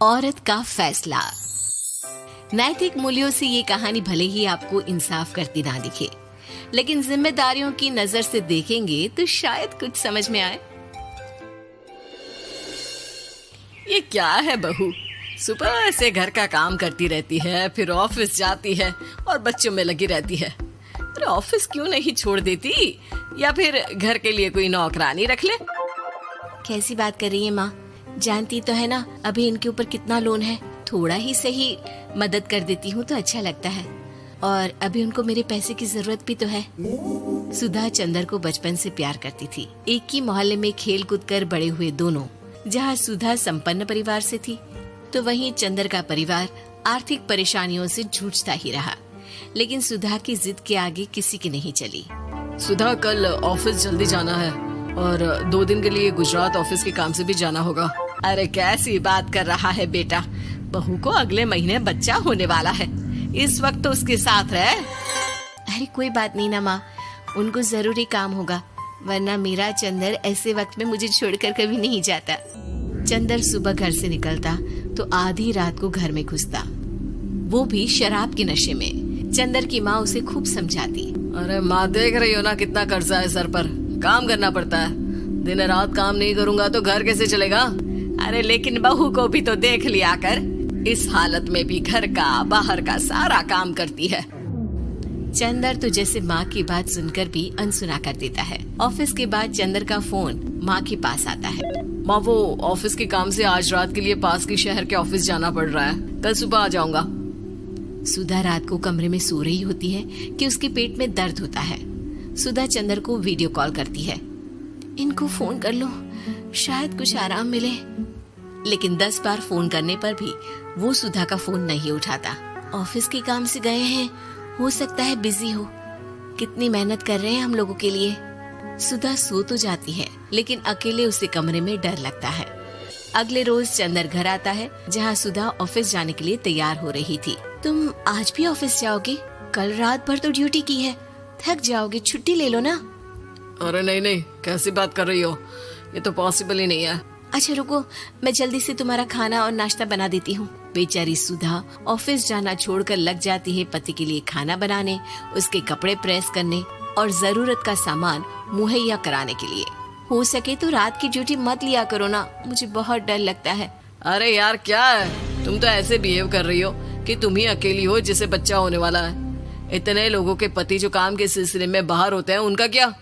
औरत का फैसला। नैतिक मूल्यों से ये कहानी भले ही आपको इंसाफ करती ना दिखे, लेकिन जिम्मेदारियों की नजर से देखेंगे तो शायद कुछ समझ में आए। ये क्या है बहू, सुबह से घर का काम करती रहती है, फिर ऑफिस जाती है और बच्चों में लगी रहती है। अरे ऑफिस क्यों नहीं छोड़ देती, या फिर घर के लिए कोई नौकरानी रख ले। कैसी बात कर रही है माँ? जानती तो है ना अभी इनके ऊपर कितना लोन है। थोड़ा ही सही मदद कर देती हूँ तो अच्छा लगता है, और अभी उनको मेरे पैसे की जरूरत भी तो है। सुधा चंदर को बचपन से प्यार करती थी। एक ही मोहल्ले में खेल कूद कर बड़े हुए दोनों। जहाँ सुधा संपन्न परिवार से थी तो वहीं चंदर का परिवार आर्थिक परेशानियों से जूझता ही रहा। लेकिन सुधा की जिद के आगे किसी की नहीं चली। सुधा, कल ऑफिस जल्दी जाना है और 2 दिन के लिए गुजरात ऑफिस के काम से भी जाना होगा। अरे कैसी बात कर रहा है बेटा, बहू को अगले महीने बच्चा होने वाला है, इस वक्त तो उसके साथ रहे। अरे कोई बात नहीं ना माँ, उनको जरूरी काम होगा, वरना मेरा चंदर ऐसे वक्त में मुझे छोड़कर कभी नहीं जाता। चंदर सुबह घर से निकलता तो आधी रात को घर में घुसता, वो भी शराब के नशे में। चंदर की माँ उसे खूब समझाती। अरे माँ, देख रही हो ना कितना कर्जा है सर पर, काम करना पड़ता है। दिन रात काम नहीं करूँगा तो घर कैसे चलेगा। अरे लेकिन बहू को भी तो देख लिया कर, इस हालत में भी घर का बाहर का सारा काम करती है। चंदर तो जैसे माँ की बात सुनकर भी अनसुना कर देता है। ऑफिस के बाद चंदर का फोन माँ के पास आता है। माँ, वो ऑफिस के काम से आज रात के लिए पास के शहर के ऑफिस जाना पड़ रहा है, कल सुबह आ जाऊंगा। सुधा रात को कमरे में सो रही होती है कि उसके पेट में दर्द होता है। सुधा चंदर को वीडियो कॉल करती है। इनको फोन कर लो, शायद कुछ आराम मिले। लेकिन 10 बार फोन करने पर भी वो सुधा का फोन नहीं उठाता। ऑफिस के काम से गए हैं, हो सकता है बिजी हो। कितनी मेहनत कर रहे हैं हम लोगों के लिए। सुधा सो तो जाती है, लेकिन अकेले उसे कमरे में डर लगता है। अगले रोज चंदर घर आता है, जहाँ सुधा ऑफिस जाने के लिए तैयार हो रही थी। तुम आज भी ऑफिस जाओगे? कल रात भर तो ड्यूटी की है, थक जाओगे, छुट्टी ले लो ना। अरे नहीं नहीं, कैसी बात कर रही हो, ये तो पॉसिबल ही नहीं है। अच्छा रुको, मैं जल्दी से तुम्हारा खाना और नाश्ता बना देती हूँ। बेचारी सुधा ऑफिस जाना छोड़कर लग जाती है पति के लिए खाना बनाने, उसके कपड़े प्रेस करने और जरूरत का सामान मुहैया कराने के लिए। हो सके तो रात की ड्यूटी मत लिया करो ना, मुझे बहुत डर लगता है। अरे यार क्या है, तुम तो ऐसे बिहेव कर रही हो कि तुम ही अकेली हो जिसे बच्चा होने वाला है। इतने लोगों के पति जो काम के सिलसिले में बाहर होते हैं, उनका क्या?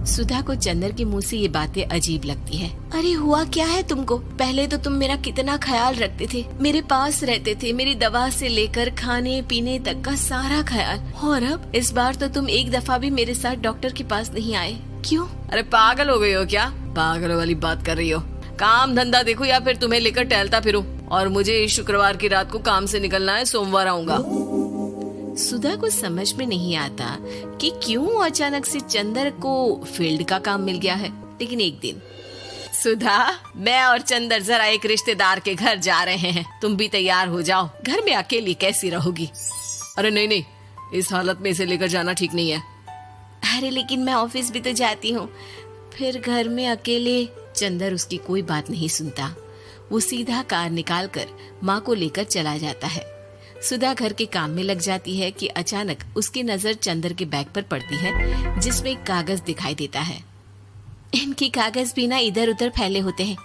सुधा को चंदर के मुंह से ये बातें अजीब लगती है। अरे हुआ क्या है तुमको? पहले तो तुम मेरा कितना ख्याल रखते थे, मेरे पास रहते थे, मेरी दवा से लेकर खाने पीने तक का सारा ख्याल। और अब इस बार तो तुम एक दफा भी मेरे साथ डॉक्टर के पास नहीं आए, क्यों? अरे पागल हो गई हो क्या? पागल वाली बात कर रही हो। काम धंधा देखो या फिर तुम्हें लेकर टहलता फिरूं। और मुझे शुक्रवार की रात को काम से निकलना है, सोमवार आऊंगा। सुधा को समझ में नहीं आता कि क्यों अचानक से चंदर को फील्ड का काम मिल गया है। लेकिन एक दिन, सुधा, मैं और चंदर जरा एक रिश्तेदार के घर जा रहे हैं, तुम भी तैयार हो जाओ, घर में अकेली कैसी रहोगी। अरे नहीं नहीं, इस हालत में इसे लेकर जाना ठीक नहीं है। अरे लेकिन मैं ऑफिस भी तो जाती हूँ, फिर घर में अकेले। चंदर उसकी कोई बात नहीं सुनता। वो सीधा कार निकाल कर माँ को लेकर चला जाता है। सुधा घर के काम में लग जाती है कि अचानक उसकी नजर चंदर के बैग पर पड़ती है, जिसमें एक कागज दिखाई देता है। इनकी कागज भी ना इधर उधर फैले होते हैं,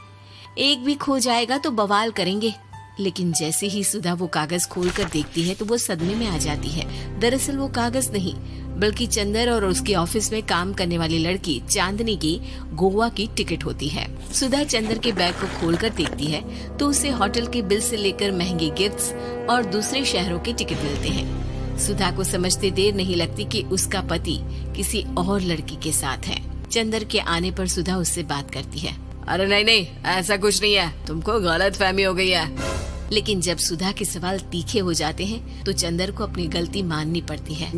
एक भी खो जाएगा तो बवाल करेंगे। लेकिन जैसे ही सुधा वो कागज खोल कर देखती है तो वो सदमे में आ जाती है। दरअसल वो कागज नहीं, बल्कि चंदर और उसके ऑफिस में काम करने वाली लड़की चांदनी की गोवा की टिकट होती है। सुधा चंदर के बैग को खोलकर देखती है तो उसे होटल के बिल से लेकर महंगे गिफ्ट्स और दूसरे शहरों के टिकट मिलते हैं। सुधा को समझते देर नहीं लगती कि उसका पति किसी और लड़की के साथ है। चंदर के आने पर सुधा उससे बात करती है। अरे नहीं नहीं, ऐसा कुछ नहीं है, तुमको गलत फहमी हो गई है। लेकिन जब सुधा के सवाल तीखे हो जाते हैं तो चंदर को अपनी गलती माननी पड़ती है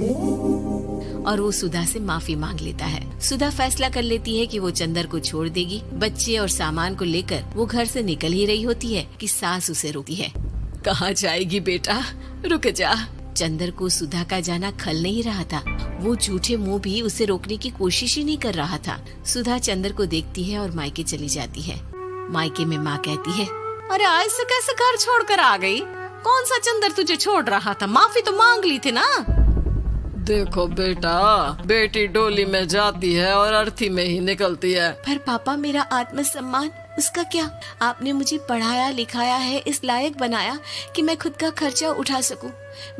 और वो सुधा से माफी मांग लेता है। सुधा फैसला कर लेती है कि वो चंदर को छोड़ देगी। बच्चे और सामान को लेकर वो घर से निकल ही रही होती है कि सास उसे रोकती है। कहाँ जाएगी बेटा, रुक जा। चंदर को सुधा का जाना खल नहीं रहा था। वो झूठे मुंह भी उसे रोकने की कोशिश ही नहीं कर रहा था। सुधा चंदर को देखती है और मायके चली जाती है। मायके में माँ कहती है, अरे आज से कैसे घर छोड़कर आ गई? कौन सा चंदर तुझे छोड़ रहा था? माफी तो मांग ली थी ना। देखो बेटा, बेटी डोली में जाती है और अर्थी में ही निकलती है। पर पापा, मेरा आत्मसम्मान, उसका क्या? आपने मुझे पढ़ाया लिखाया है, इस लायक बनाया कि मैं खुद का खर्चा उठा सकूं,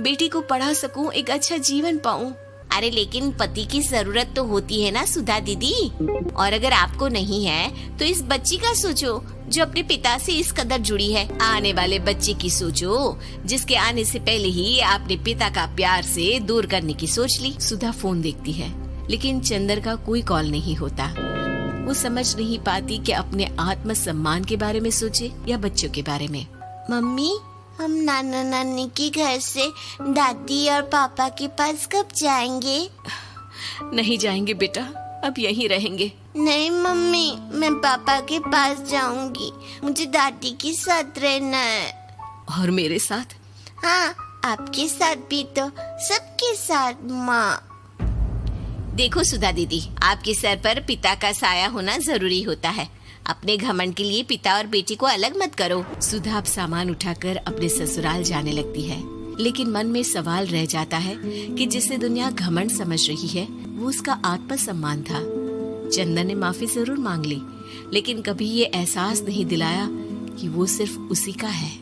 बेटी को पढ़ा सकूं, एक अच्छा जीवन पाऊं। अरे लेकिन पति की जरूरत तो होती है ना सुधा दीदी, और अगर आपको नहीं है तो इस बच्ची का सोचो जो अपने पिता से इस कदर जुड़ी है। आने वाले बच्चे की सोचो जिसके आने से पहले ही आपने पिता का प्यार से दूर करने की सोच ली। सुधा फोन देखती है लेकिन चंदर का कोई कॉल नहीं होता। वो समझ नहीं पाती कि अपने आत्मसम्मान के बारे में सोचे या बच्चों के बारे में। मम्मी, हम नाना नानी के घर से दादी और पापा के पास कब जाएंगे? नहीं जाएंगे बेटा, अब यहीं रहेंगे। नहीं मम्मी, मैं पापा के पास जाऊंगी, मुझे दादी के साथ रहना है। और मेरे साथ? हाँ, आपके साथ भी तो, सबके साथ माँ। देखो सुधा दीदी, आपके सर पर पिता का साया होना जरूरी होता है। अपने घमंड के लिए पिता और बेटी को अलग मत करो। सुधा अब सामान उठाकर अपने ससुराल जाने लगती है, लेकिन मन में सवाल रह जाता है कि जिसे दुनिया घमंड समझ रही है वो उसका आत्मसम्मान था। चंदन ने माफी जरूर मांग ली, लेकिन कभी ये एहसास नहीं दिलाया कि वो सिर्फ उसी का है।